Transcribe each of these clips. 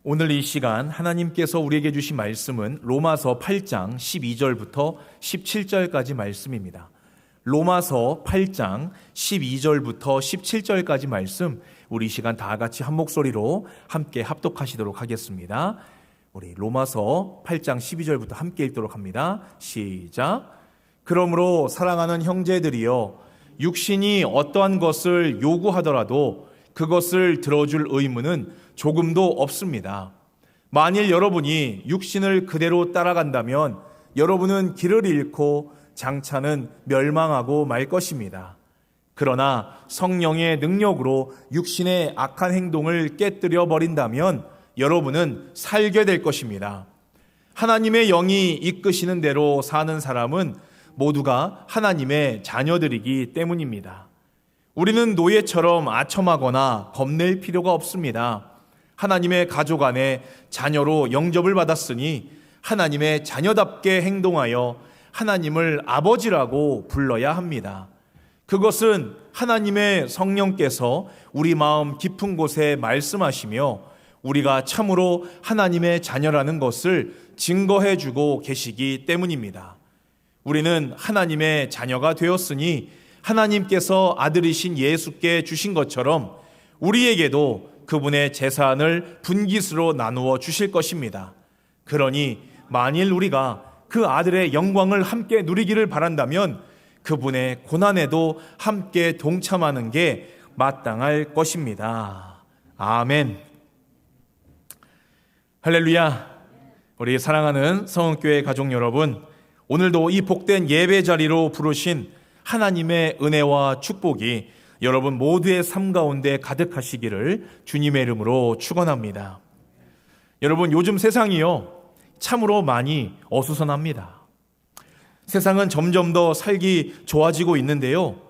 오늘 이 시간 하나님께서 우리에게 주신 말씀은 로마서 8장 12절부터 17절까지 말씀입니다. 로마서 8장 12절부터 17절까지 말씀, 우리 이 시간 다 같이 한 목소리로 함께 합독하시도록 하겠습니다. 우리 로마서 8장 12절부터 함께 읽도록 합니다. 시작. 그러므로 사랑하는 형제들이여, 육신이 어떠한 것을 요구하더라도 그것을 들어줄 의무는 조금도 없습니다. 만일 여러분이 육신을 그대로 따라간다면 여러분은 길을 잃고 장차는 멸망하고 말 것입니다. 그러나 성령의 능력으로 육신의 악한 행동을 깨뜨려 버린다면 여러분은 살게 될 것입니다. 하나님의 영이 이끄시는 대로 사는 사람은 모두가 하나님의 자녀들이기 때문입니다. 우리는 노예처럼 아첨하거나 겁낼 필요가 없습니다. 하나님의 가족 안에 자녀로 영접을 받았으니 하나님의 자녀답게 행동하여 하나님을 아버지라고 불러야 합니다. 그것은 하나님의 성령께서 우리 마음 깊은 곳에 말씀하시며 우리가 참으로 하나님의 자녀라는 것을 증거해주고 계시기 때문입니다. 우리는 하나님의 자녀가 되었으니 하나님께서 아들이신 예수께 주신 것처럼 우리에게도 그분의 재산을 분깃으로 나누어 주실 것입니다. 그러니 만일 우리가 그 아들의 영광을 함께 누리기를 바란다면 그분의 고난에도 함께 동참하는 게 마땅할 것입니다. 아멘. 할렐루야. 우리 사랑하는 성은교회 가족 여러분, 오늘도 이 복된 예배 자리로 부르신 하나님의 은혜와 축복이 여러분 모두의 삶 가운데 가득하시기를 주님의 이름으로 축원합니다. 여러분, 요즘 세상이요, 참으로 많이 어수선합니다. 세상은 점점 더 살기 좋아지고 있는데요,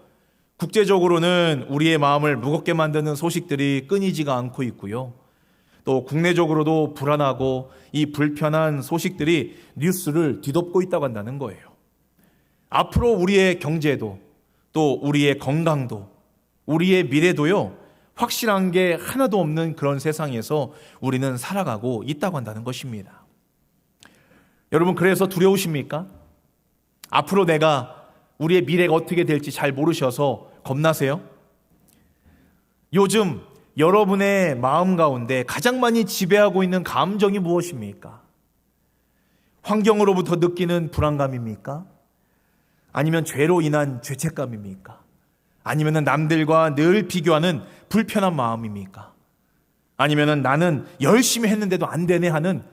국제적으로는 우리의 마음을 무겁게 만드는 소식들이 끊이지가 않고 있고요, 또 국내적으로도 불안하고 이 불편한 소식들이 뉴스를 뒤덮고 있다고 한다는 거예요. 앞으로 우리의 경제도, 또 우리의 건강도, 우리의 미래도요, 확실한 게 하나도 없는 그런 세상에서 우리는 살아가고 있다고 한다는 것입니다. 여러분, 그래서 두려우십니까? 앞으로 우리의 미래가 어떻게 될지 잘 모르셔서 겁나세요? 요즘 여러분의 마음 가운데 가장 많이 지배하고 있는 감정이 무엇입니까? 환경으로부터 느끼는 불안감입니까? 아니면 죄로 인한 죄책감입니까? 아니면 남들과 늘 비교하는 불편한 마음입니까? 아니면 나는 열심히 했는데도 안 되네 하는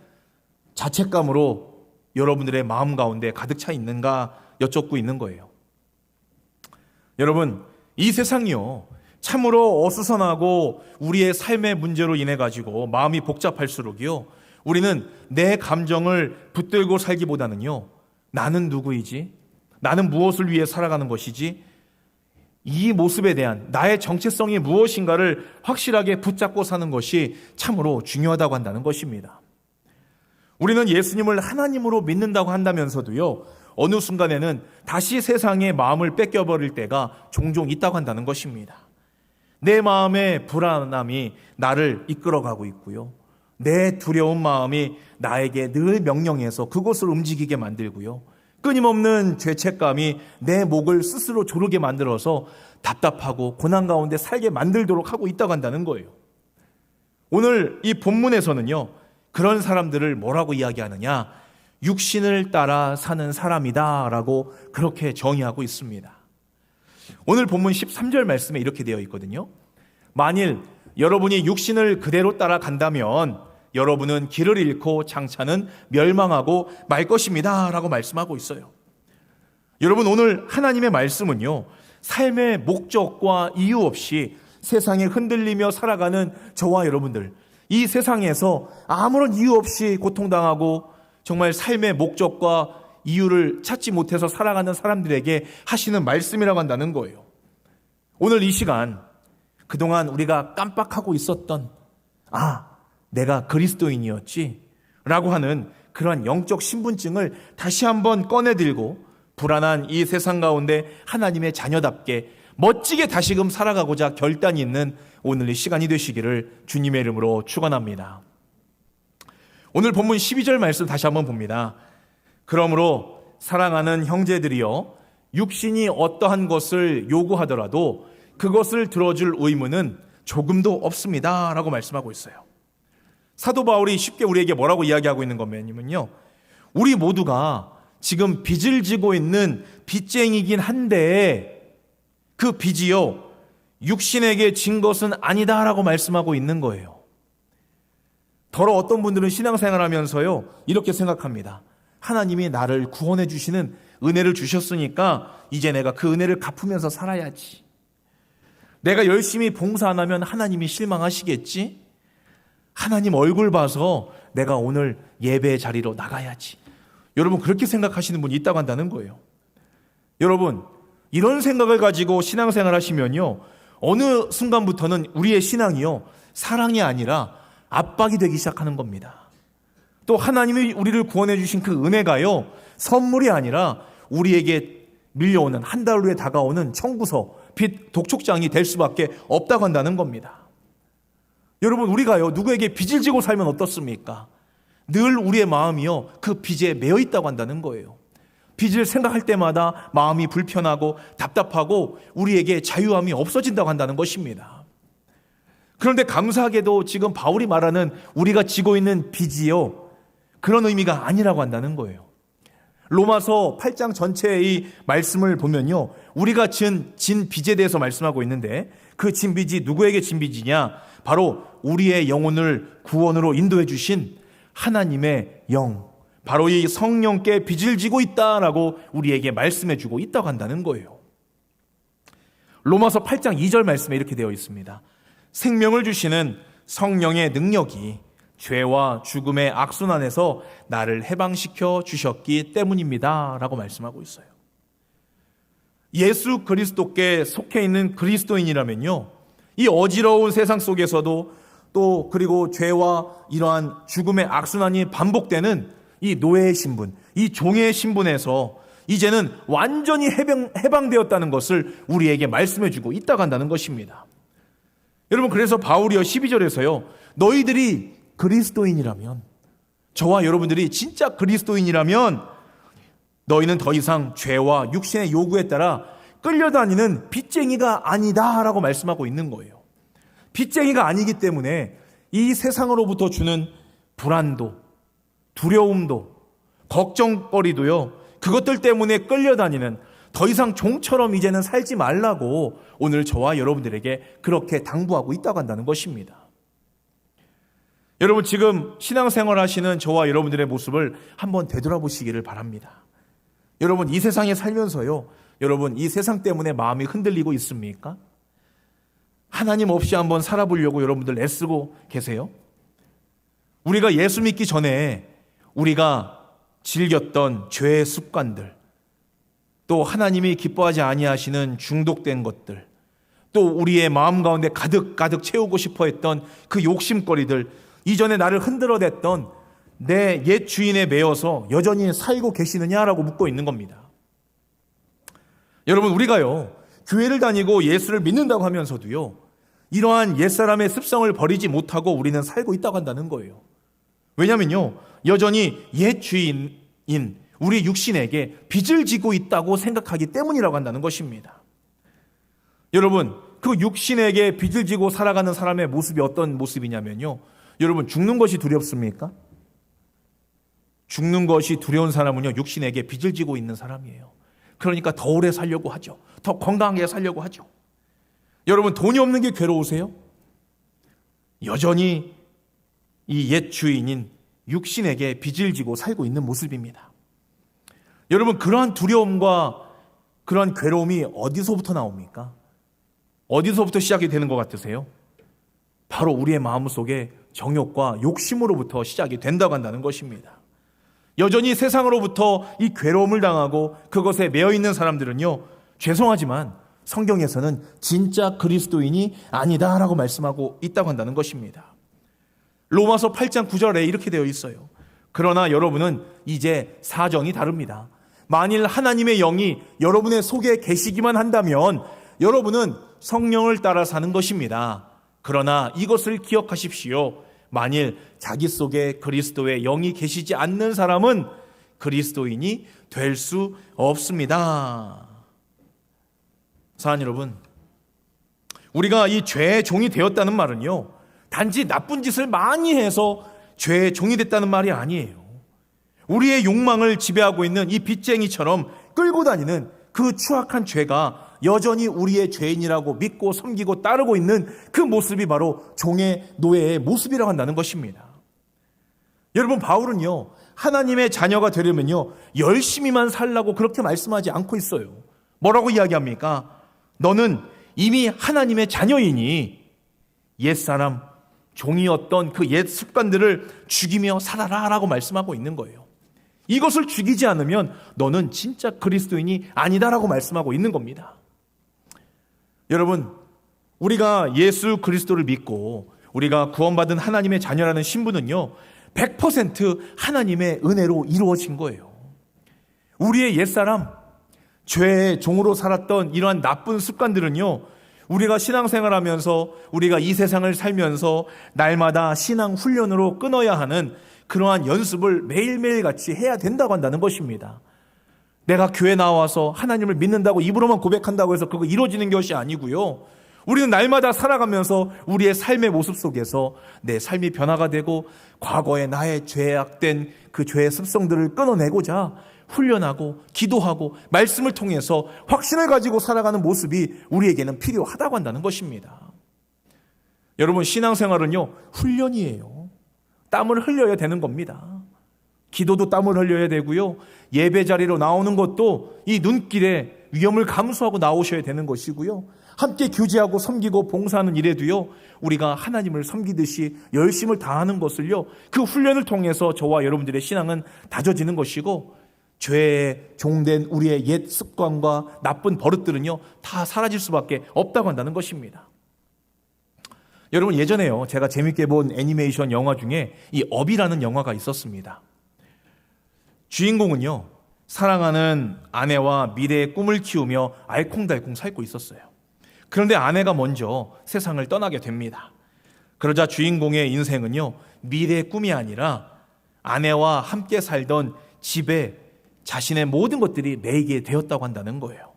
자책감으로 여러분들의 마음 가운데 가득 차 있는가 여쭙고 있는 거예요. 여러분, 이 세상이요, 참으로 어수선하고 우리의 삶의 문제로 인해 가지고 마음이 복잡할수록요, 우리는 내 감정을 붙들고 살기보다는요, 나는 누구이지? 나는 무엇을 위해 살아가는 것이지? 이 모습에 대한 나의 정체성이 무엇인가를 확실하게 붙잡고 사는 것이 참으로 중요하다고 한다는 것입니다. 우리는 예수님을 하나님으로 믿는다고 한다면서도요, 어느 순간에는 다시 세상의 마음을 뺏겨버릴 때가 종종 있다고 한다는 것입니다. 내 마음의 불안함이 나를 이끌어가고 있고요, 내 두려운 마음이 나에게 늘 명령해서 그곳을 움직이게 만들고요, 끊임없는 죄책감이 내 목을 스스로 조르게 만들어서 답답하고 고난 가운데 살게 만들도록 하고 있다고 한다는 거예요. 오늘 이 본문에서는요, 그런 사람들을 뭐라고 이야기하느냐? 육신을 따라 사는 사람이다 라고 그렇게 정의하고 있습니다. 오늘 본문 13절 말씀에 이렇게 되어 있거든요. 만일 여러분이 육신을 그대로 따라간다면 여러분은 길을 잃고 장차는 멸망하고 말 것입니다 라고 말씀하고 있어요. 여러분, 오늘 하나님의 말씀은요, 삶의 목적과 이유 없이 세상에 흔들리며 살아가는 저와 여러분들, 이 세상에서 아무런 이유 없이 고통당하고 정말 삶의 목적과 이유를 찾지 못해서 살아가는 사람들에게 하시는 말씀이라고 한다는 거예요. 오늘 이 시간, 그동안 우리가 깜빡하고 있었던 내가 그리스도인이었지 라고 하는 그러한 영적 신분증을 다시 한번 꺼내들고 불안한 이 세상 가운데 하나님의 자녀답게 멋지게 다시금 살아가고자 결단이 있는 오늘 이 시간이 되시기를 주님의 이름으로 축원합니다. 오늘 본문 12절 말씀 다시 한번 봅니다. 그러므로 사랑하는 형제들이여, 육신이 어떠한 것을 요구하더라도 그것을 들어줄 의무는 조금도 없습니다 라고 말씀하고 있어요. 사도 바울이 쉽게 우리에게 뭐라고 이야기하고 있는 거냐면요, 우리 모두가 지금 빚을 지고 있는 빚쟁이긴 한데 그 빚이요 육신에게 진 것은 아니다 라고 말씀하고 있는 거예요. 더러 어떤 분들은 신앙생활하면서요 이렇게 생각합니다. 하나님이 나를 구원해 주시는 은혜를 주셨으니까 이제 내가 그 은혜를 갚으면서 살아야지. 내가 열심히 봉사 안 하면 하나님이 실망하시겠지? 하나님 얼굴 봐서 내가 오늘 예배 자리로 나가야지. 여러분, 그렇게 생각하시는 분이 있다고 한다는 거예요. 여러분, 이런 생각을 가지고 신앙생활 하시면요 어느 순간부터는 우리의 신앙이요 사랑이 아니라 압박이 되기 시작하는 겁니다. 또 하나님이 우리를 구원해 주신 그 은혜가요 선물이 아니라 우리에게 밀려오는 한 달 후에 다가오는 청구서, 빚 독촉장이 될 수밖에 없다고 한다는 겁니다. 여러분, 우리가요 누구에게 빚을 지고 살면 어떻습니까? 늘 우리의 마음이요 그 빚에 매여 있다고 한다는 거예요. 빚을 생각할 때마다 마음이 불편하고 답답하고 우리에게 자유함이 없어진다고 한다는 것입니다. 그런데 감사하게도 지금 바울이 말하는 우리가 지고 있는 빚이요 그런 의미가 아니라고 한다는 거예요. 로마서 8장 전체의 말씀을 보면요 우리가 진 빚에 대해서 말씀하고 있는데 그 진 빚이 누구에게 진 빚이냐? 바로 우리의 영혼을 구원으로 인도해 주신 하나님의 영, 바로 이 성령께 빚을 지고 있다라고 우리에게 말씀해 주고 있다고 한다는 거예요. 로마서 8장 2절 말씀에 이렇게 되어 있습니다. 생명을 주시는 성령의 능력이 죄와 죽음의 악순환에서 나를 해방시켜 주셨기 때문입니다 라고 말씀하고 있어요. 예수 그리스도께 속해 있는 그리스도인이라면요 이 어지러운 세상 속에서도 또 그리고 죄와 이러한 죽음의 악순환이 반복되는 이 노예의 신분, 이 종의 신분에서 이제는 완전히 해방되었다는 것을 우리에게 말씀해 주고 있다고 한다는 것입니다. 여러분, 그래서 바울이요 12절에서요 너희들이 그리스도인이라면, 저와 여러분들이 진짜 그리스도인이라면 너희는 더 이상 죄와 육신의 요구에 따라 끌려다니는 빚쟁이가 아니다 라고 말씀하고 있는 거예요. 빚쟁이가 아니기 때문에 이 세상으로부터 주는 불안도, 두려움도, 걱정거리도요 그것들 때문에 끌려다니는, 더 이상 종처럼 이제는 살지 말라고 오늘 저와 여러분들에게 그렇게 당부하고 있다고 한다는 것입니다. 여러분, 지금 신앙생활 하시는 저와 여러분들의 모습을 한번 되돌아보시기를 바랍니다. 여러분, 이 세상에 살면서요 여러분 이 세상 때문에 마음이 흔들리고 있습니까? 하나님 없이 한번 살아보려고 여러분들 애쓰고 계세요? 우리가 예수 믿기 전에 우리가 즐겼던 죄의 습관들, 또 하나님이 기뻐하지 아니하시는 중독된 것들, 또 우리의 마음 가운데 가득 채우고 싶어 했던 그 욕심거리들, 이전에 나를 흔들어댔던 내 옛 주인에 매여서 여전히 살고 계시느냐라고 묻고 있는 겁니다. 여러분, 우리가요 교회를 다니고 예수를 믿는다고 하면서도요 이러한 옛사람의 습성을 버리지 못하고 우리는 살고 있다고 한다는 거예요. 왜냐면요 여전히 옛 주인인 우리 육신에게 빚을 지고 있다고 생각하기 때문이라고 한다는 것입니다. 여러분, 그 육신에게 빚을 지고 살아가는 사람의 모습이 어떤 모습이냐면요, 여러분, 죽는 것이 두렵습니까? 죽는 것이 두려운 사람은요 육신에게 빚을 지고 있는 사람이에요. 그러니까 더 오래 살려고 하죠. 더 건강하게 살려고 하죠. 여러분, 돈이 없는 게 괴로우세요? 여전히 이 옛 주인인 육신에게 빚을 지고 살고 있는 모습입니다. 여러분, 그러한 두려움과 그러한 괴로움이 어디서부터 나옵니까? 어디서부터 시작이 되는 것 같으세요? 바로 우리의 마음속에 정욕과 욕심으로부터 시작이 된다고 한다는 것입니다. 여전히 세상으로부터 이 괴로움을 당하고 그것에 매여 있는 사람들은요, 죄송하지만 성경에서는 진짜 그리스도인이 아니다라고 말씀하고 있다고 한다는 것입니다. 로마서 8장 9절에 이렇게 되어 있어요. 그러나 여러분은 이제 사정이 다릅니다. 만일 하나님의 영이 여러분의 속에 계시기만 한다면 여러분은 성령을 따라 사는 것입니다. 그러나 이것을 기억하십시오. 만일 자기 속에 그리스도의 영이 계시지 않는 사람은 그리스도인이 될 수 없습니다. 사랑하는 여러분, 우리가 이 죄의 종이 되었다는 말은요, 단지 나쁜 짓을 많이 해서 죄의 종이 됐다는 말이 아니에요. 우리의 욕망을 지배하고 있는 이 빚쟁이처럼 끌고 다니는 그 추악한 죄가 여전히 우리의 죄인이라고 믿고 섬기고 따르고 있는 그 모습이 바로 종의 노예의 모습이라고 한다는 것입니다. 여러분, 바울은요, 하나님의 자녀가 되려면요, 열심히만 살라고 그렇게 말씀하지 않고 있어요. 뭐라고 이야기합니까? 너는 이미 하나님의 자녀이니 옛사람, 종이었던 그 옛 습관들을 죽이며 살아라 라고 말씀하고 있는 거예요. 이것을 죽이지 않으면 너는 진짜 그리스도인이 아니다라고 말씀하고 있는 겁니다. 여러분, 우리가 예수 그리스도를 믿고 우리가 구원받은 하나님의 자녀라는 신분은요, 100% 하나님의 은혜로 이루어진 거예요. 우리의 옛사람, 죄의 종으로 살았던 이러한 나쁜 습관들은요, 우리가 신앙생활하면서 우리가 이 세상을 살면서 날마다 신앙 훈련으로 끊어야 하는 그러한 연습을 매일매일 같이 해야 된다고 한다는 것입니다. 내가 교회 나와서 하나님을 믿는다고 입으로만 고백한다고 해서 그거 이루어지는 것이 아니고요, 우리는 날마다 살아가면서 우리의 삶의 모습 속에서 내 삶이 변화가 되고 과거의 나의 죄악된 그 죄의 습성들을 끊어내고자 훈련하고 기도하고 말씀을 통해서 확신을 가지고 살아가는 모습이 우리에게는 필요하다고 한다는 것입니다. 여러분, 신앙생활은요, 훈련이에요. 땀을 흘려야 되는 겁니다. 기도도 땀을 흘려야 되고요, 예배 자리로 나오는 것도 이 눈길에 위험을 감수하고 나오셔야 되는 것이고요, 함께 교제하고 섬기고 봉사하는 일에도요, 우리가 하나님을 섬기듯이 열심을 다하는 것을요, 그 훈련을 통해서 저와 여러분들의 신앙은 다져지는 것이고, 죄에 종된 우리의 옛 습관과 나쁜 버릇들은요, 다 사라질 수밖에 없다고 한다는 것입니다. 여러분, 예전에요, 제가 재밌게 본 애니메이션 영화 중에 이 업이라는 영화가 있었습니다. 주인공은요, 사랑하는 아내와 미래의 꿈을 키우며 알콩달콩 살고 있었어요. 그런데 아내가 먼저 세상을 떠나게 됩니다. 그러자 주인공의 인생은요, 미래의 꿈이 아니라 아내와 함께 살던 집에 자신의 모든 것들이 매이게 되었다고 한다는 거예요.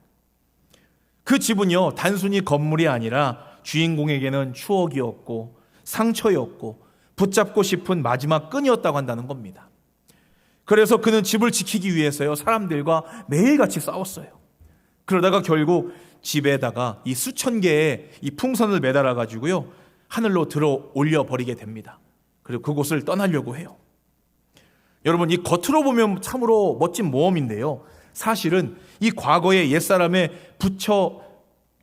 그 집은요, 단순히 건물이 아니라 주인공에게는 추억이었고 상처였고 붙잡고 싶은 마지막 끈이었다고 한다는 겁니다. 그래서 그는 집을 지키기 위해서요, 사람들과 매일같이 싸웠어요. 그러다가 결국 집에다가 이 수천 개의 이 풍선을 매달아 가지고요, 하늘로 들어 올려 버리게 됩니다. 그리고 그곳을 떠나려고 해요. 여러분, 이 겉으로 보면 참으로 멋진 모험인데요, 사실은 이 과거의 옛사람에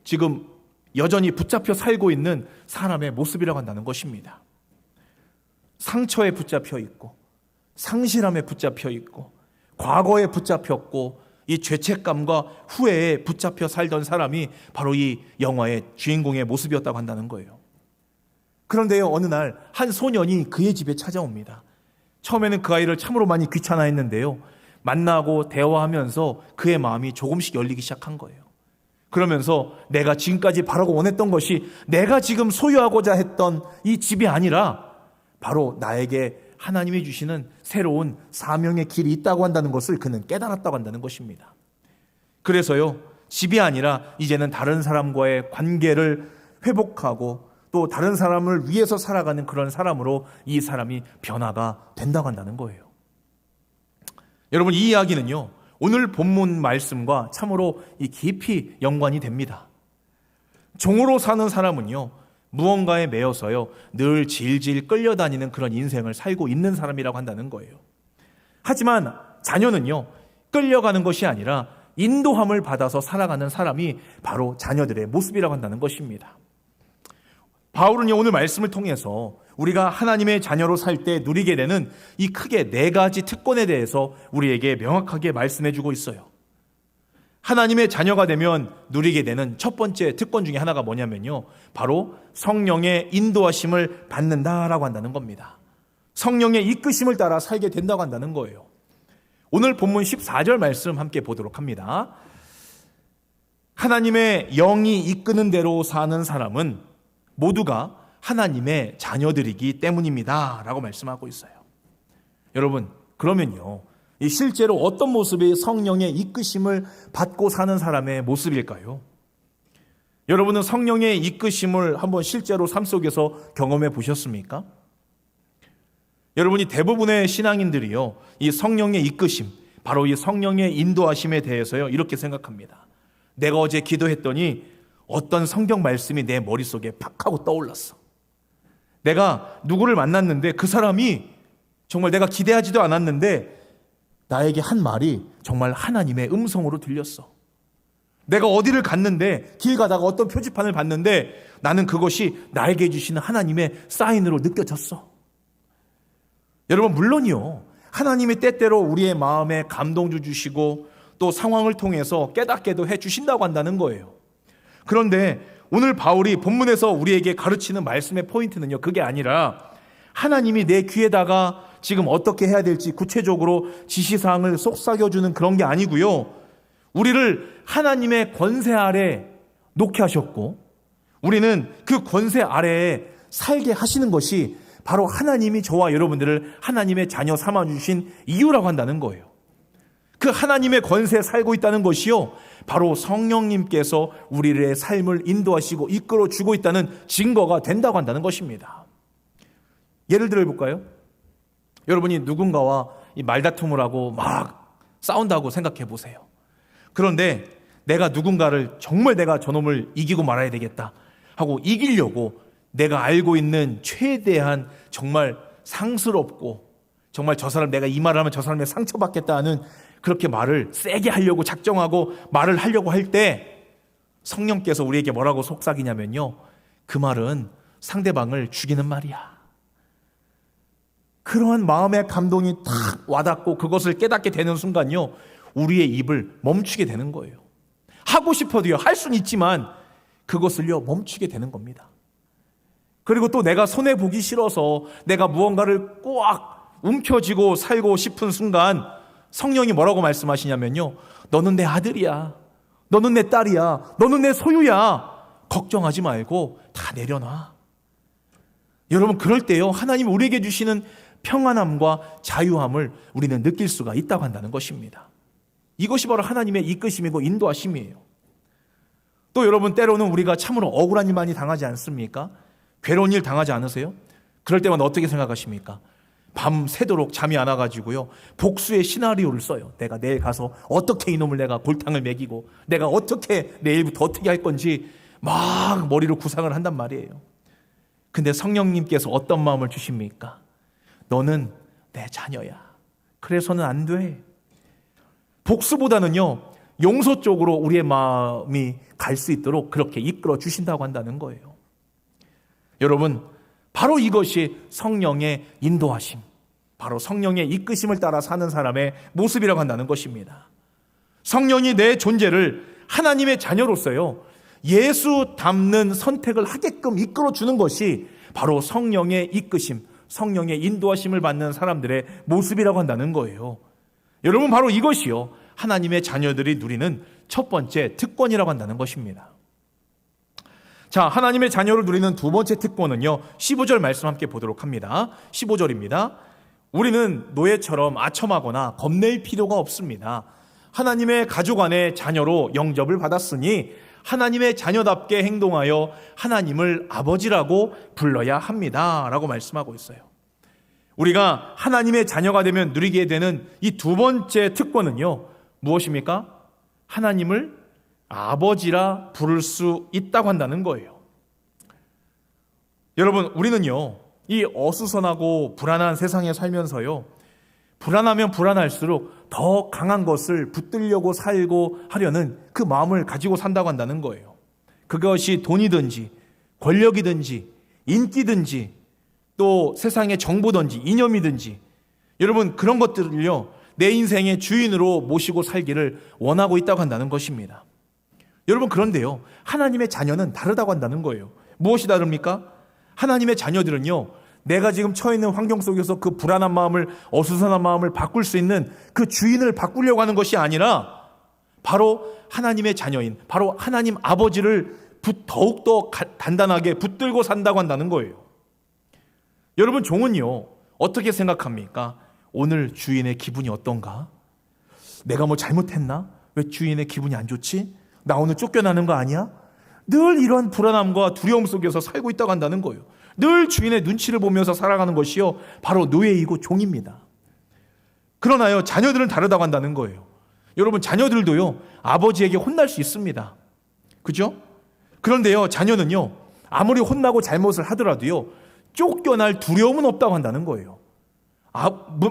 지금 여전히 붙잡혀 살고 있는 사람의 모습이라고 한다는 것입니다. 상처에 붙잡혀 있고 상실함에 붙잡혀 있고 과거에 붙잡혔고 이 죄책감과 후회에 붙잡혀 살던 사람이 바로 이 영화의 주인공의 모습이었다고 한다는 거예요. 그런데요, 어느 날 한 소년이 그의 집에 찾아옵니다. 처음에는 그 아이를 참으로 많이 귀찮아했는데요, 만나고 대화하면서 그의 마음이 조금씩 열리기 시작한 거예요. 그러면서 내가 지금까지 바라고 원했던 것이 내가 지금 소유하고자 했던 이 집이 아니라 바로 나에게 하나님이 주시는 새로운 사명의 길이 있다고 한다는 것을 그는 깨달았다고 한다는 것입니다. 그래서요, 집이 아니라 이제는 다른 사람과의 관계를 회복하고 또 다른 사람을 위해서 살아가는 그런 사람으로 이 사람이 변화가 된다고 한다는 거예요. 여러분, 이 이야기는요, 오늘 본문 말씀과 참으로 이 깊이 연관이 됩니다. 종으로 사는 사람은요, 무언가에 매여서요, 늘 질질 끌려다니는 그런 인생을 살고 있는 사람이라고 한다는 거예요. 하지만 자녀는요, 끌려가는 것이 아니라 인도함을 받아서 살아가는 사람이 바로 자녀들의 모습이라고 한다는 것입니다. 바울은요, 오늘 말씀을 통해서 우리가 하나님의 자녀로 살 때 누리게 되는 이 크게 4가지 특권에 대해서 우리에게 명확하게 말씀해주고 있어요. 하나님의 자녀가 되면 누리게 되는 첫 번째 특권 중에 하나가 뭐냐면요, 바로 성령의 인도하심을 받는다라고 한다는 겁니다. 성령의 이끄심을 따라 살게 된다고 한다는 거예요. 오늘 본문 14절 말씀 함께 보도록 합니다. 하나님의 영이 이끄는 대로 사는 사람은 모두가 하나님의 자녀들이기 때문입니다 라고 말씀하고 있어요. 여러분, 그러면요, 이 실제로 어떤 모습이 성령의 이끄심을 받고 사는 사람의 모습일까요? 여러분은 성령의 이끄심을 한번 실제로 삶 속에서 경험해 보셨습니까? 여러분이 대부분의 신앙인들이요, 이 성령의 이끄심, 바로 이 성령의 인도하심에 대해서요, 이렇게 생각합니다. 내가 어제 기도했더니 어떤 성경 말씀이 내 머릿속에 팍 하고 떠올랐어. 내가 누구를 만났는데 그 사람이 정말 내가 기대하지도 않았는데 나에게 한 말이 정말 하나님의 음성으로 들렸어. 내가 어디를 갔는데 길 가다가 어떤 표지판을 봤는데 나는 그것이 나에게 주시는 하나님의 사인으로 느껴졌어. 여러분, 물론이요, 하나님이 때때로 우리의 마음에 감동도 주시고 또 상황을 통해서 깨닫게도 해주신다고 한다는 거예요. 그런데 오늘 바울이 본문에서 우리에게 가르치는 말씀의 포인트는요, 그게 아니라 하나님이 내 귀에다가 지금 어떻게 해야 될지 구체적으로 지시사항을 속삭여주는 그런 게 아니고요, 우리를 하나님의 권세 아래 놓게 하셨고 우리는 그 권세 아래에 살게 하시는 것이 바로 하나님이 저와 여러분들을 하나님의 자녀 삼아주신 이유라고 한다는 거예요. 그 하나님의 권세에 살고 있다는 것이요, 바로 성령님께서 우리의 삶을 인도하시고 이끌어주고 있다는 증거가 된다고 한다는 것입니다. 예를 들어 볼까요? 여러분이 누군가와 이 말다툼을 하고 막 싸운다고 생각해 보세요. 그런데 내가 누군가를 정말 내가 저놈을 이기고 말아야 되겠다 하고 이기려고 내가 알고 있는 최대한 정말 상스럽고 정말 저 사람 내가 이 말을 하면 저 사람의 상처받겠다 하는 그렇게 말을 세게 하려고 작정하고 말을 하려고 할 때 성령께서 우리에게 뭐라고 속삭이냐면요, 그 말은 상대방을 죽이는 말이야. 그러한 마음의 감동이 탁 와닿고 그것을 깨닫게 되는 순간요, 우리의 입을 멈추게 되는 거예요. 하고 싶어도요, 할 수는 있지만 그것을요, 멈추게 되는 겁니다. 그리고 또 내가 손해보기 싫어서 내가 무언가를 꽉 움켜쥐고 살고 싶은 순간 성령이 뭐라고 말씀하시냐면요, 너는 내 아들이야, 너는 내 딸이야, 너는 내 소유야, 걱정하지 말고 다 내려놔. 여러분, 그럴 때요, 하나님 우리에게 주시는 평안함과 자유함을 우리는 느낄 수가 있다고 한다는 것입니다. 이것이 바로 하나님의 이끄심이고 인도하심이에요. 또 여러분, 때로는 우리가 참으로 억울한 일 많이 당하지 않습니까? 괴로운 일 당하지 않으세요? 그럴 때마다 어떻게 생각하십니까? 밤 새도록 잠이 안 와가지고요, 복수의 시나리오를 써요. 내가 내일 가서 어떻게 이놈을 내가 골탕을 먹이고 내가 어떻게 내일부터 어떻게 할 건지 막 머리로 구상을 한단 말이에요. 근데 성령님께서 어떤 마음을 주십니까? 너는 내 자녀야. 그래서는 안 돼. 복수보다는요, 용서 쪽으로 우리의 마음이 갈 수 있도록 그렇게 이끌어 주신다고 한다는 거예요. 여러분, 바로 이것이 성령의 인도하심, 바로 성령의 이끄심을 따라 사는 사람의 모습이라고 한다는 것입니다. 성령이 내 존재를 하나님의 자녀로서요, 예수 닮는 선택을 하게끔 이끌어 주는 것이 바로 성령의 이끄심, 성령의 인도하심을 받는 사람들의 모습이라고 한다는 거예요. 여러분, 바로 이것이요, 하나님의 자녀들이 누리는 첫 번째 특권이라고 한다는 것입니다. 자, 하나님의 자녀를 누리는 두 번째 특권은요, 15절 말씀 함께 보도록 합니다. 15절입니다. 우리는 노예처럼 아첨하거나 겁낼 필요가 없습니다. 하나님의 가족 안에 자녀로 영접을 받았으니 하나님의 자녀답게 행동하여 하나님을 아버지라고 불러야 합니다 라고 말씀하고 있어요. 우리가 하나님의 자녀가 되면 누리게 되는 이 두 번째 특권은요, 무엇입니까? 하나님을 아버지라 부를 수 있다고 한다는 거예요. 여러분, 우리는요, 이 어수선하고 불안한 세상에 살면서요, 불안하면 불안할수록 더 강한 것을 붙들려고 살고 하려는 그 마음을 가지고 산다고 한다는 거예요. 그것이 돈이든지 권력이든지 인기든지 또 세상의 정보든지 이념이든지, 여러분, 그런 것들을요, 내 인생의 주인으로 모시고 살기를 원하고 있다고 한다는 것입니다. 여러분, 그런데요, 하나님의 자녀는 다르다고 한다는 거예요. 무엇이 다릅니까? 하나님의 자녀들은요, 내가 지금 처해 있는 환경 속에서 그 불안한 마음을, 어수선한 마음을 바꿀 수 있는 그 주인을 바꾸려고 하는 것이 아니라 바로 하나님의 자녀인, 바로 하나님 아버지를 더욱더 단단하게 붙들고 산다고 한다는 거예요. 여러분, 종은요, 어떻게 생각합니까? 오늘 주인의 기분이 어떤가? 내가 뭐 잘못했나? 왜 주인의 기분이 안 좋지? 나 오늘 쫓겨나는 거 아니야? 늘 이런 불안함과 두려움 속에서 살고 있다고 한다는 거예요. 늘 주인의 눈치를 보면서 살아가는 것이요, 바로 노예이고 종입니다. 그러나요, 자녀들은 다르다고 한다는 거예요. 여러분, 자녀들도요, 아버지에게 혼날 수 있습니다. 그죠? 그런데요, 자녀는요, 아무리 혼나고 잘못을 하더라도요, 쫓겨날 두려움은 없다고 한다는 거예요.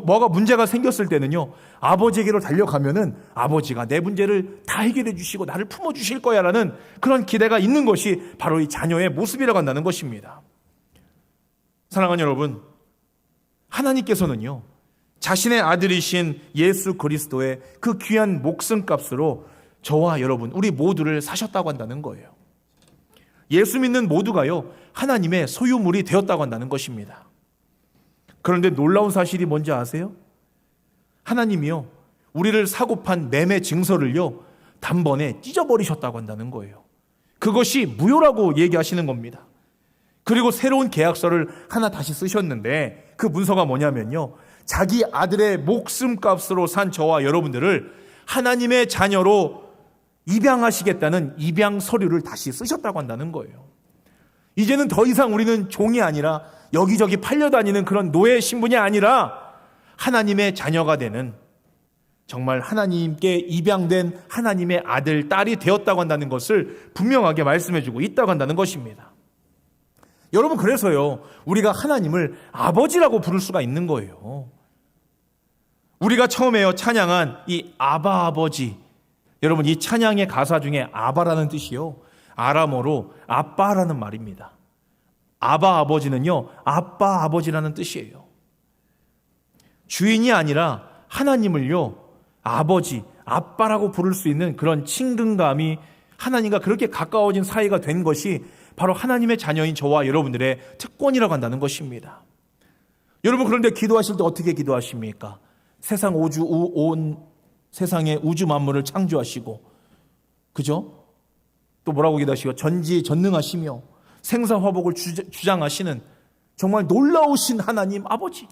뭐가 문제가 생겼을 때는요, 아버지에게로 달려가면은 아버지가 내 문제를 다 해결해 주시고 나를 품어주실 거야 라는 그런 기대가 있는 것이 바로 이 자녀의 모습이라고 한다는 것입니다. 사랑하는 여러분, 하나님께서는요, 자신의 아들이신 예수 그리스도의 그 귀한 목숨값으로 저와 여러분, 우리 모두를 사셨다고 한다는 거예요. 예수 믿는 모두가요, 하나님의 소유물이 되었다고 한다는 것입니다. 그런데 놀라운 사실이 뭔지 아세요? 하나님이요, 우리를 사고판 매매 증서를요, 단번에 찢어버리셨다고 한다는 거예요. 그것이 무효라고 얘기하시는 겁니다. 그리고 새로운 계약서를 하나 다시 쓰셨는데 그 문서가 뭐냐면요, 자기 아들의 목숨값으로 산 저와 여러분들을 하나님의 자녀로 입양하시겠다는 입양 서류를 다시 쓰셨다고 한다는 거예요. 이제는 더 이상 우리는 종이 아니라 여기저기 팔려다니는 그런 노예 신분이 아니라 하나님의 자녀가 되는, 정말 하나님께 입양된 하나님의 아들, 딸이 되었다고 한다는 것을 분명하게 말씀해주고 있다고 한다는 것입니다. 여러분, 그래서요, 우리가 하나님을 아버지라고 부를 수가 있는 거예요. 우리가 처음에요, 찬양한 이 아바 아버지, 여러분, 이 찬양의 가사 중에 아바라는 뜻이요, 아람어로 아빠라는 말입니다. 아바 아버지는요, 아빠 아버지라는 뜻이에요. 주인이 아니라 하나님을요, 아버지, 아빠라고 부를 수 있는 그런 친근감이 하나님과 그렇게 가까워진 사이가 된 것이 바로 하나님의 자녀인 저와 여러분들의 특권이라고 한다는 것입니다. 여러분, 그런데 기도하실 때 어떻게 기도하십니까? 온 세상의 우주 만물을 창조하시고, 그죠? 또 뭐라고 기도하시고, 전지전능하시며 생사화복을 주장하시는 정말 놀라우신 하나님 아버지.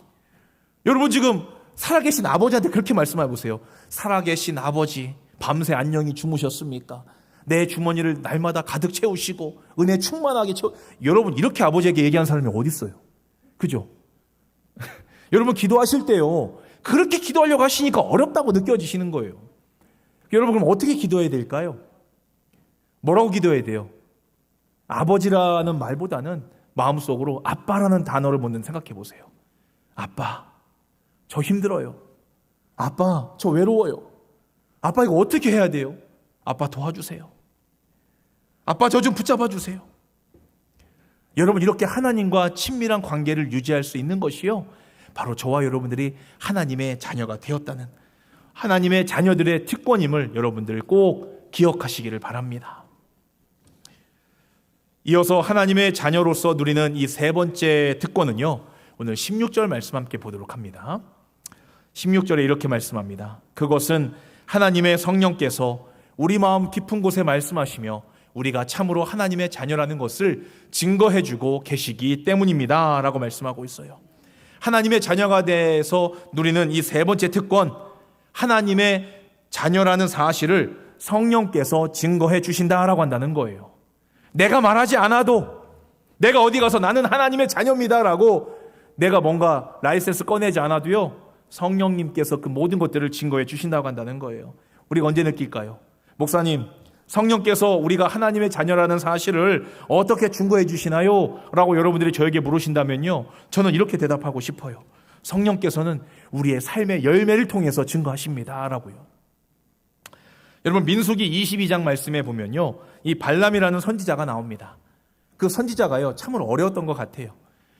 여러분, 지금 살아계신 아버지한테 그렇게 말씀해 보세요. 살아계신 아버지, 밤새 안녕히 주무셨습니까? 내 주머니를 날마다 가득 채우시고 은혜 충만하게 여러분, 이렇게 아버지에게 얘기한 사람이 어디 있어요? 그죠? 여러분, 기도하실 때요, 그렇게 기도하려고 하시니까 어렵다고 느껴지시는 거예요. 여러분, 그럼 어떻게 기도해야 될까요? 뭐라고 기도해야 돼요? 아버지라는 말보다는 마음속으로 아빠라는 단어를 먼저 생각해 보세요. 아빠, 저 힘들어요. 아빠, 저 외로워요. 아빠, 이거 어떻게 해야 돼요? 아빠, 도와주세요. 아빠, 저 좀 붙잡아 주세요. 여러분, 이렇게 하나님과 친밀한 관계를 유지할 수 있는 것이요, 바로 저와 여러분들이 하나님의 자녀가 되었다는, 하나님의 자녀들의 특권임을 여러분들 꼭 기억하시기를 바랍니다. 이어서 하나님의 자녀로서 누리는 이 세 번째 특권은요, 오늘 16절 말씀 함께 보도록 합니다. 16절에 이렇게 말씀합니다. 그것은 하나님의 성령께서 우리 마음 깊은 곳에 말씀하시며 우리가 참으로 하나님의 자녀라는 것을 증거해주고 계시기 때문입니다 라고 말씀하고 있어요. 하나님의 자녀가 돼서 누리는 이 세 번째 특권, 하나님의 자녀라는 사실을 성령께서 증거해 주신다라고 한다는 거예요. 내가 말하지 않아도, 내가 어디 가서 나는 하나님의 자녀입니다라고 내가 뭔가 라이센스 꺼내지 않아도요, 성령님께서 그 모든 것들을 증거해 주신다고 한다는 거예요. 우리가 언제 느낄까요? 목사님, 성령께서 우리가 하나님의 자녀라는 사실을 어떻게 증거해 주시나요? 라고 여러분들이 저에게 물으신다면요, 저는 이렇게 대답하고 싶어요. 성령께서는 우리의 삶의 열매를 통해서 증거하십니다 라고요. 여러분, 민수기 22장 말씀에 보면요, 이 발람이라는 선지자가 나옵니다. 그 선지자가요, 참으로 어려웠던 것 같아요.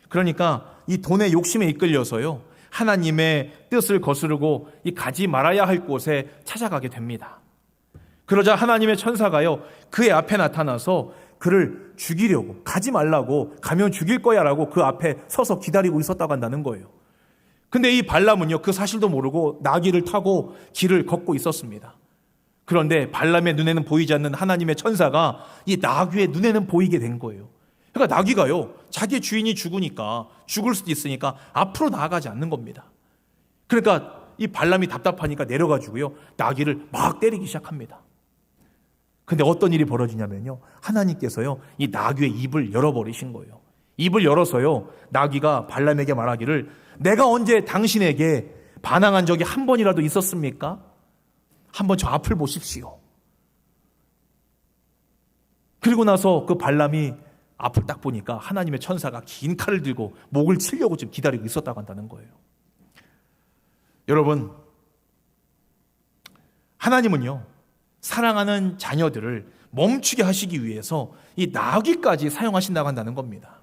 그러니까 이 돈의 욕심에 이끌려서요, 하나님의 뜻을 거스르고 이 가지 말아야 할 곳에 찾아가게 됩니다. 그러자 하나님의 천사가요, 그의 앞에 나타나서 그를 죽이려고, 가지 말라고, 가면 죽일 거야 라고 그 앞에 서서 기다리고 있었다고 한다는 거예요. 근데 이 발람은요, 그 사실도 모르고 나귀를 타고 길을 걷고 있었습니다. 그런데 발람의 눈에는 보이지 않는 하나님의 천사가 이 나귀의 눈에는 보이게 된 거예요. 그러니까 나귀가요, 자기 주인이 죽으니까, 죽을 수도 있으니까 앞으로 나아가지 않는 겁니다. 그러니까 이 발람이 답답하니까 내려가지고요, 나귀를 막 때리기 시작합니다. 근데 어떤 일이 벌어지냐면요, 하나님께서요, 이 나귀의 입을 열어버리신 거예요. 입을 열어서요, 나귀가 발람에게 말하기를, 내가 언제 당신에게 반항한 적이 한 번이라도 있었습니까? 한번 저 앞을 보십시오. 그리고 나서 그 발람이 앞을 딱 보니까 하나님의 천사가 긴 칼을 들고 목을 치려고 지금 기다리고 있었다고 한다는 거예요. 여러분, 하나님은요, 사랑하는 자녀들을 멈추게 하시기 위해서 이 나귀까지 사용하신다고 한다는 겁니다.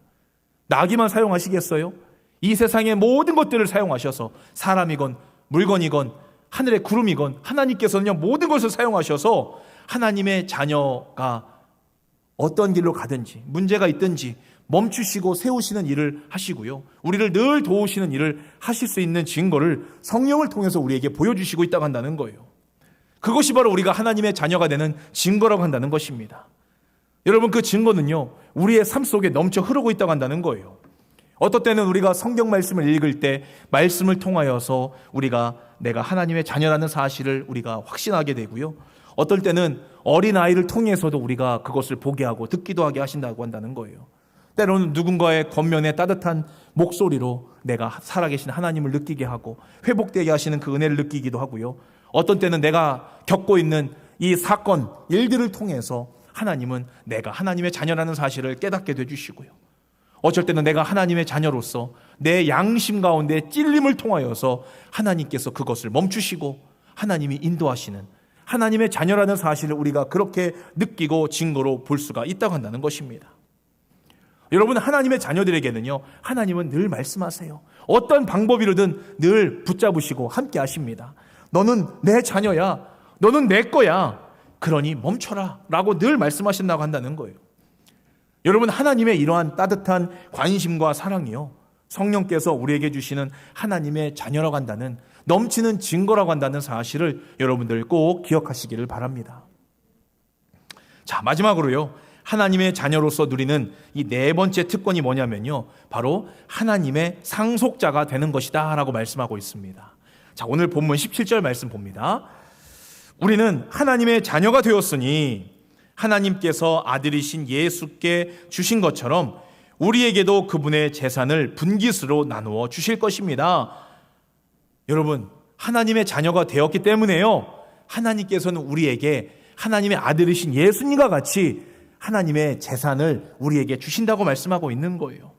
나귀만 사용하시겠어요? 이 세상의 모든 것들을 사용하셔서, 사람이건 물건이건 하늘의 구름이건, 하나님께서는요, 모든 것을 사용하셔서 하나님의 자녀가 어떤 길로 가든지, 문제가 있든지 멈추시고 세우시는 일을 하시고요, 우리를 늘 도우시는 일을 하실 수 있는 증거를 성령을 통해서 우리에게 보여주시고 있다고 한다는 거예요. 그것이 바로 우리가 하나님의 자녀가 되는 증거라고 한다는 것입니다. 여러분, 그 증거는요, 우리의 삶 속에 넘쳐 흐르고 있다고 한다는 거예요. 어떨 때는 우리가 성경 말씀을 읽을 때 말씀을 통하여서 우리가 내가 하나님의 자녀라는 사실을 우리가 확신하게 되고요, 어떨 때는 어린아이를 통해서도 우리가 그것을 보게 하고 듣기도 하게 하신다고 한다는 거예요. 때로는 누군가의 겉면에 따뜻한 목소리로 내가 살아계신 하나님을 느끼게 하고 회복되게 하시는 그 은혜를 느끼기도 하고요, 어떤 때는 내가 겪고 있는 이 사건, 일들을 통해서 하나님은 내가 하나님의 자녀라는 사실을 깨닫게 해주시고요, 어쩔 때는 내가 하나님의 자녀로서 내 양심 가운데 찔림을 통하여서 하나님께서 그것을 멈추시고 하나님이 인도하시는, 하나님의 자녀라는 사실을 우리가 그렇게 느끼고 증거로 볼 수가 있다고 한다는 것입니다. 여러분, 하나님의 자녀들에게는요, 하나님은 늘 말씀하세요. 어떤 방법이로든 늘 붙잡으시고 함께 하십니다. 너는 내 자녀야, 너는 내 거야, 그러니 멈춰라 라고 늘 말씀하신다고 한다는 거예요. 여러분, 하나님의 이러한 따뜻한 관심과 사랑이요, 성령께서 우리에게 주시는 하나님의 자녀라고 한다는, 넘치는 증거라고 한다는 사실을 여러분들 꼭 기억하시기를 바랍니다. 자, 마지막으로요, 하나님의 자녀로서 누리는 이 네 번째 특권이 뭐냐면요, 바로 하나님의 상속자가 되는 것이다 라고 말씀하고 있습니다. 자, 오늘 본문 17절 말씀 봅니다. 우리는 하나님의 자녀가 되었으니 하나님께서 아들이신 예수께 주신 것처럼 우리에게도 그분의 재산을 분깃으로 나누어 주실 것입니다. 여러분, 하나님의 자녀가 되었기 때문에요, 하나님께서는 우리에게 하나님의 아들이신 예수님과 같이 하나님의 재산을 우리에게 주신다고 말씀하고 있는 거예요.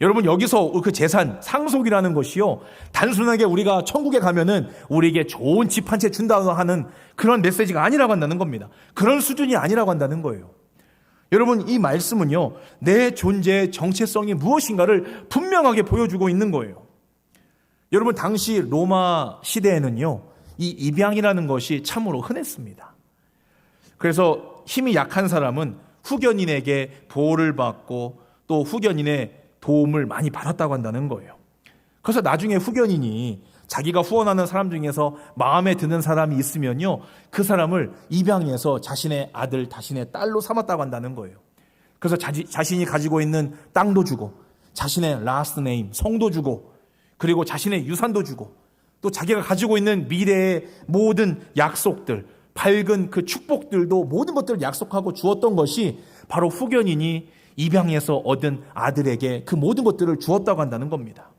여러분, 여기서 그 재산, 상속이라는 것이요, 단순하게 우리가 천국에 가면은 우리에게 좋은 집 한 채 준다고 하는 그런 메시지가 아니라고 한다는 겁니다. 그런 수준이 아니라고 한다는 거예요. 여러분, 이 말씀은요, 내 존재의 정체성이 무엇인가를 분명하게 보여주고 있는 거예요. 여러분, 당시 로마 시대에는요, 이 입양이라는 것이 참으로 흔했습니다. 그래서 힘이 약한 사람은 후견인에게 보호를 받고 또 후견인의 도움을 많이 받았다고 한다는 거예요. 그래서 나중에 후견인이 자기가 후원하는 사람 중에서 마음에 드는 사람이 있으면요, 그 사람을 입양해서 자신의 아들, 자신의 딸로 삼았다고 한다는 거예요. 그래서 자신이 가지고 있는 땅도 주고, 자신의 last name, 성도 주고, 그리고 자신의 유산도 주고, 또 자기가 가지고 있는 미래의 모든 약속들, 밝은 그 축복들도 모든 것들을 약속하고 주었던 것이 바로 후견인이 입양해서 얻은 아들에게 그 모든 것들을 주었다고 한다는 겁니다.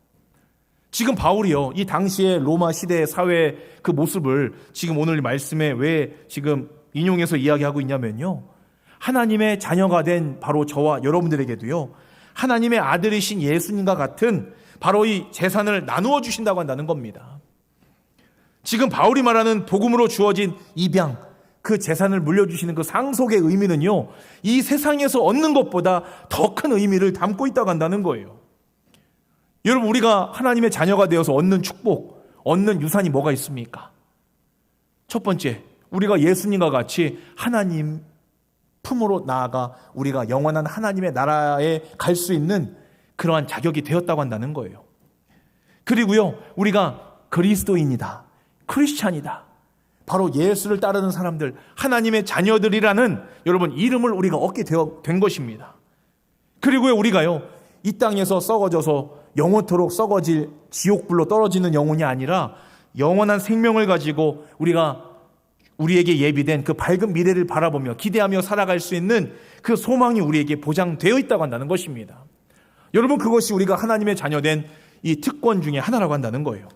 지금 바울이요, 이 당시의 로마 시대의 사회 그 모습을 지금 오늘 말씀에 왜 지금 인용해서 이야기하고 있냐면요, 하나님의 자녀가 된 바로 저와 여러분들에게도요, 하나님의 아들이신 예수님과 같은 바로 이 재산을 나누어 주신다고 한다는 겁니다. 지금 바울이 말하는 복음으로 주어진 입양, 그 재산을 물려주시는 그 상속의 의미는요, 이 세상에서 얻는 것보다 더 큰 의미를 담고 있다고 한다는 거예요. 여러분, 우리가 하나님의 자녀가 되어서 얻는 축복, 얻는 유산이 뭐가 있습니까? 첫 번째, 우리가 예수님과 같이 하나님 품으로 나아가 우리가 영원한 하나님의 나라에 갈 수 있는 그러한 자격이 되었다고 한다는 거예요. 그리고요, 우리가 그리스도인이다, 크리스찬이다, 바로 예수를 따르는 사람들, 하나님의 자녀들이라는 여러분 이름을 우리가 얻게 된 것입니다. 그리고 우리가요, 이 땅에서 썩어져서 영원토록 썩어질 지옥불로 떨어지는 영혼이 아니라 영원한 생명을 가지고 우리에게 예비된 그 밝은 미래를 바라보며 기대하며 살아갈 수 있는 그 소망이 우리에게 보장되어 있다고 한다는 것입니다. 여러분, 그것이 우리가 하나님의 자녀된 이 특권 중에 하나라고 한다는 거예요.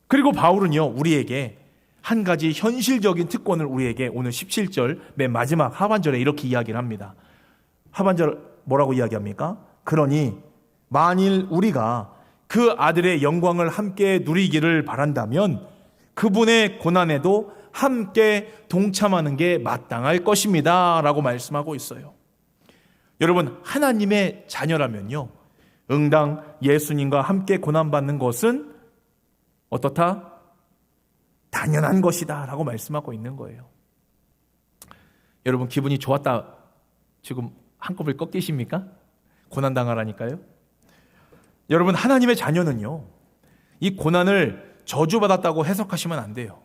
그리고 바울은요, 우리에게 한 가지 현실적인 특권을 우리에게 오늘 17절 맨 마지막 하반절에 이렇게 이야기를 합니다. 하반절 뭐라고 이야기합니까? 그러니 만일 우리가 그 아들의 영광을 함께 누리기를 바란다면 그분의 고난에도 함께 동참하는 게 마땅할 것입니다 라고 말씀하고 있어요. 여러분, 하나님의 자녀라면요, 응당 예수님과 함께 고난받는 것은 어떻다? 당연한 것이다 라고 말씀하고 있는 거예요. 여러분, 기분이 좋았다 지금 한꺼번에 꺾이십니까? 고난당하라니까요. 여러분, 하나님의 자녀는요, 이 고난을 저주받았다고 해석하시면 안 돼요.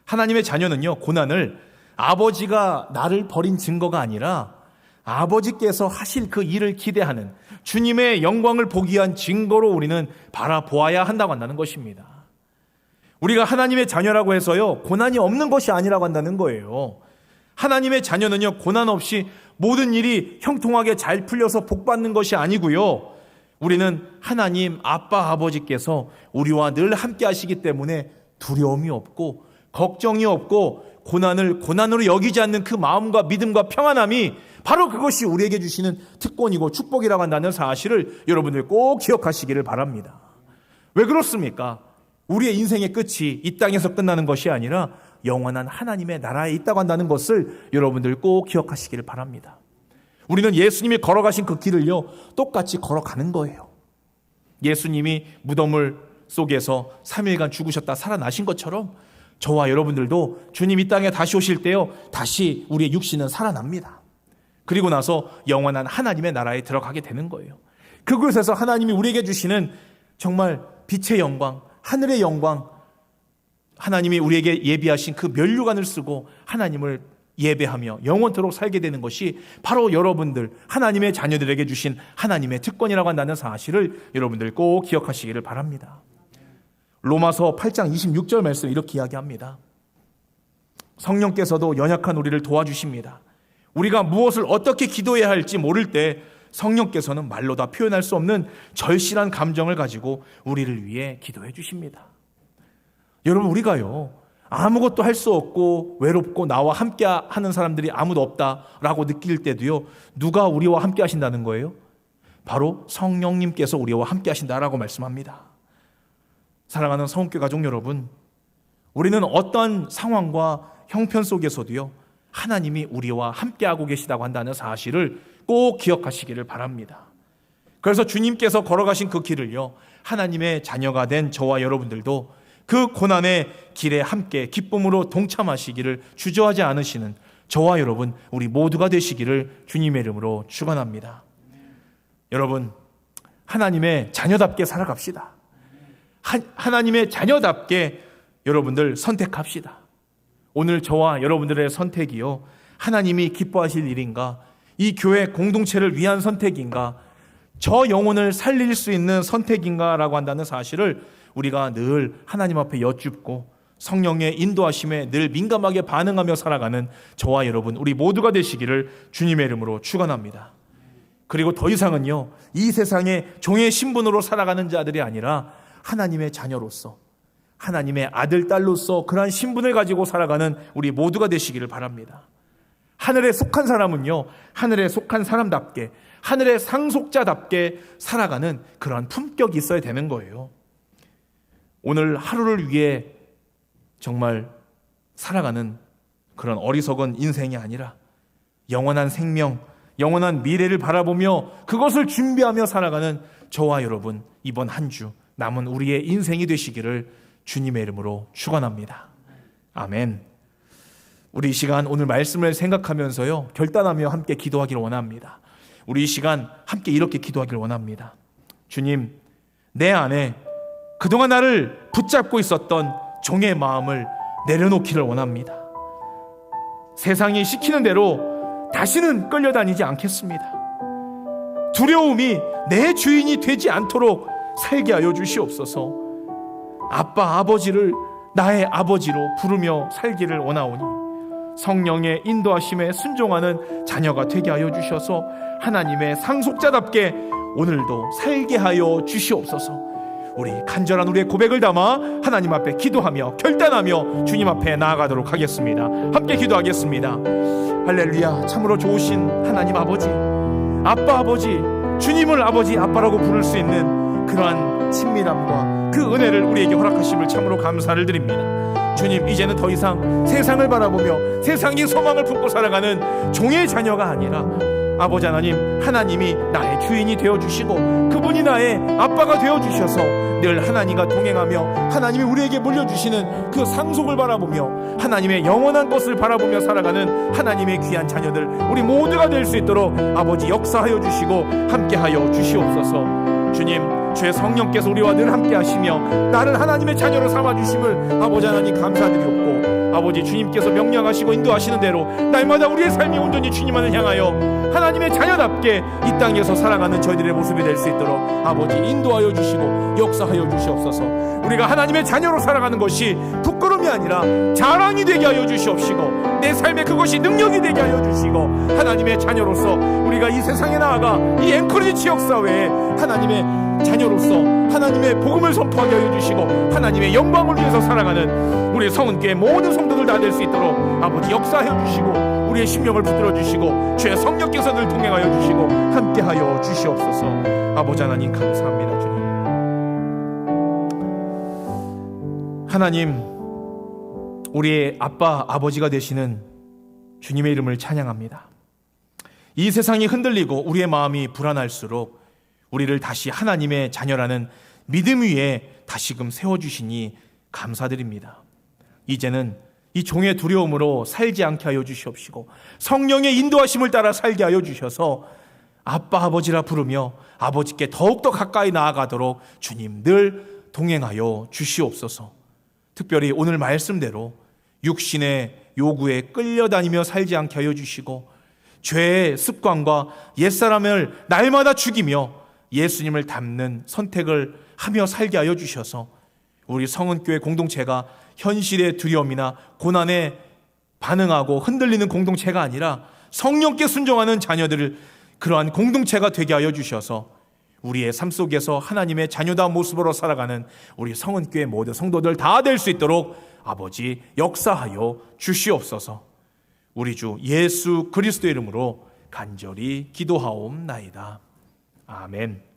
하나님의 자녀는요, 고난을 아버지가 나를 버린 증거가 아니라 아버지께서 하실 그 일을 기대하는 주님의 영광을 보기 위한 증거로 우리는 바라보아야 한다고 한다는 것입니다. 우리가 하나님의 자녀라고 해서요, 고난이 없는 것이 아니라고 한다는 거예요. 하나님의 자녀는요, 고난 없이 모든 일이 형통하게 잘 풀려서 복받는 것이 아니고요, 우리는 하나님 아빠 아버지께서 우리와 늘 함께 하시기 때문에 두려움이 없고 걱정이 없고 고난을 고난으로 여기지 않는 그 마음과 믿음과 평안함이 바로 그것이 우리에게 주시는 특권이고 축복이라고 한다는 사실을 여러분들 꼭 기억하시기를 바랍니다. 왜 그렇습니까? 우리의 인생의 끝이 이 땅에서 끝나는 것이 아니라 영원한 하나님의 나라에 있다고 한다는 것을 여러분들 꼭 기억하시기를 바랍니다. 우리는 예수님이 걸어가신 그 길을요, 똑같이 걸어가는 거예요. 예수님이 무덤을 속에서 3일간 죽으셨다 살아나신 것처럼 저와 여러분들도 주님 이 땅에 다시 오실 때요, 다시 우리의 육신은 살아납니다. 그리고 나서 영원한 하나님의 나라에 들어가게 되는 거예요. 그곳에서 하나님이 우리에게 주시는 정말 빛의 영광, 하늘의 영광, 하나님이 우리에게 예비하신 그 면류관을 쓰고 하나님을 예배하며 영원토록 살게 되는 것이 바로 여러분들 하나님의 자녀들에게 주신 하나님의 특권이라고 한다는 사실을 여러분들 꼭 기억하시기를 바랍니다. 로마서 8장 26절 말씀 이렇게 이야기합니다. 성령께서도 연약한 우리를 도와주십니다. 우리가 무엇을 어떻게 기도해야 할지 모를 때 성령께서는 말로 다 표현할 수 없는 절실한 감정을 가지고 우리를 위해 기도해 주십니다. 여러분, 우리가요, 아무것도 할 수 없고 외롭고 나와 함께 하는 사람들이 아무도 없다라고 느낄 때도요, 누가 우리와 함께 하신다는 거예요? 바로 성령님께서 우리와 함께 하신다라고 말씀합니다. 사랑하는 성교회 가족 여러분, 우리는 어떤 상황과 형편 속에서도요, 하나님이 우리와 함께하고 계시다고 한다는 사실을 꼭 기억하시기를 바랍니다. 그래서 주님께서 걸어가신 그 길을요, 하나님의 자녀가 된 저와 여러분들도 그 고난의 길에 함께 기쁨으로 동참하시기를 주저하지 않으시는 저와 여러분, 우리 모두가 되시기를 주님의 이름으로 축원합니다. 여러분, 하나님의 자녀답게 살아갑시다. 하나님의 자녀답게 여러분들 선택합시다. 오늘 저와 여러분들의 선택이요, 하나님이 기뻐하실 일인가, 이 교회 공동체를 위한 선택인가, 저 영혼을 살릴 수 있는 선택인가 라고 한다는 사실을 우리가 늘 하나님 앞에 여쭙고 성령의 인도하심에 늘 민감하게 반응하며 살아가는 저와 여러분, 우리 모두가 되시기를 주님의 이름으로 축원합니다. 그리고 더 이상은요, 이 세상에 종의 신분으로 살아가는 자들이 아니라 하나님의 자녀로서, 하나님의 아들, 딸로서 그러한 신분을 가지고 살아가는 우리 모두가 되시기를 바랍니다. 하늘에 속한 사람은요, 하늘에 속한 사람답게, 하늘의 상속자답게 살아가는 그러한 품격이 있어야 되는 거예요. 오늘 하루를 위해 정말 살아가는 그런 어리석은 인생이 아니라 영원한 생명, 영원한 미래를 바라보며 그것을 준비하며 살아가는 저와 여러분, 이번 한 주 남은 우리의 인생이 되시기를 주님의 이름으로 축원합니다. 아멘. 우리 이 시간 오늘 말씀을 생각하면서요, 결단하며 함께 기도하기를 원합니다. 우리 이 시간 함께 이렇게 기도하기를 원합니다. 주님, 내 안에 그동안 나를 붙잡고 있었던 종의 마음을 내려놓기를 원합니다. 세상이 시키는 대로 다시는 끌려다니지 않겠습니다. 두려움이 내 주인이 되지 않도록 살게 하여 주시옵소서. 아빠, 아버지를 나의 아버지로 부르며 살기를 원하오니 성령의 인도하심에 순종하는 자녀가 되게 하여 주셔서 하나님의 상속자답게 오늘도 살게 하여 주시옵소서. 우리 간절한 우리의 고백을 담아 하나님 앞에 기도하며 결단하며 주님 앞에 나아가도록 하겠습니다. 함께 기도하겠습니다. 할렐루야. 참으로 좋으신 하나님 아버지, 아빠, 아버지, 주님을 아버지, 아빠라고 부를 수 있는 그러한 친밀함과 그 은혜를 우리에게 허락하심을 참으로 감사를 드립니다. 주님, 이제는 더 이상 세상을 바라보며 세상의 소망을 품고 살아가는 종의 자녀가 아니라 아버지 하나님, 하나님이 나의 주인이 되어주시고 그분이 나의 아빠가 되어주셔서 늘 하나님과 동행하며 하나님이 우리에게 물려주시는 그 상속을 바라보며 하나님의 영원한 것을 바라보며 살아가는 하나님의 귀한 자녀들 우리 모두가 될 수 있도록 아버지 역사하여 주시고 함께하여 주시옵소서. 주님, 주의 성령께서 우리와 늘 함께 하시며 나를 하나님의 자녀로 삼아주심을 아버지 하나님 감사드리옵고, 아버지 주님께서 명령하시고 인도하시는 대로 날마다 우리의 삶이 온전히 주님만을 향하여 하나님의 자녀답게 이 땅에서 살아가는 저희들의 모습이 될 수 있도록 아버지 인도하여 주시고 역사하여 주시옵소서. 우리가 하나님의 자녀로 살아가는 것이 부끄러움이 아니라 자랑이 되게 하여 주시옵시고 내 삶에 그것이 능력이 되게 하여 주시고 하나님의 자녀로서 우리가 이 세상에 나아가 이 앵커리지 지역사회에 하나님의 자녀로서 하나님의 복음을 선포하게 하여 주시고 하나님의 영광을 위해서 살아가는 우리 성은교회 모든 성도들 다 될 수 있도록 아버지 역사하여 주시고 우리의 심령을 붙들어 주시고 주의 성령께서 늘 동행하여 주시고 함께하여 주시옵소서. 아버지 하나님 감사합니다. 주님, 하나님, 우리의 아빠 아버지가 되시는 주님의 이름을 찬양합니다. 이 세상이 흔들리고 우리의 마음이 불안할수록 우리를 다시 하나님의 자녀라는 믿음 위에 다시금 세워주시니 감사드립니다. 이제는 이 종의 두려움으로 살지 않게 하여 주시옵시고 성령의 인도하심을 따라 살게 하여 주셔서 아빠 아버지라 부르며 아버지께 더욱더 가까이 나아가도록 주님 늘 동행하여 주시옵소서. 특별히 오늘 말씀대로 육신의 요구에 끌려다니며 살지 않게 하여 주시고 죄의 습관과 옛사람을 날마다 죽이며 예수님을 닮는 선택을 하며 살게 하여 주셔서 우리 성은교회 공동체가 현실의 두려움이나 고난에 반응하고 흔들리는 공동체가 아니라 성령께 순종하는 자녀들을 그러한 공동체가 되게 하여 주셔서 우리의 삶 속에서 하나님의 자녀다운 모습으로 살아가는 우리 성은교회 모든 성도들 다 될 수 있도록 아버지 역사하여 주시옵소서. 우리 주 예수 그리스도의 이름으로 간절히 기도하옵나이다. 아멘.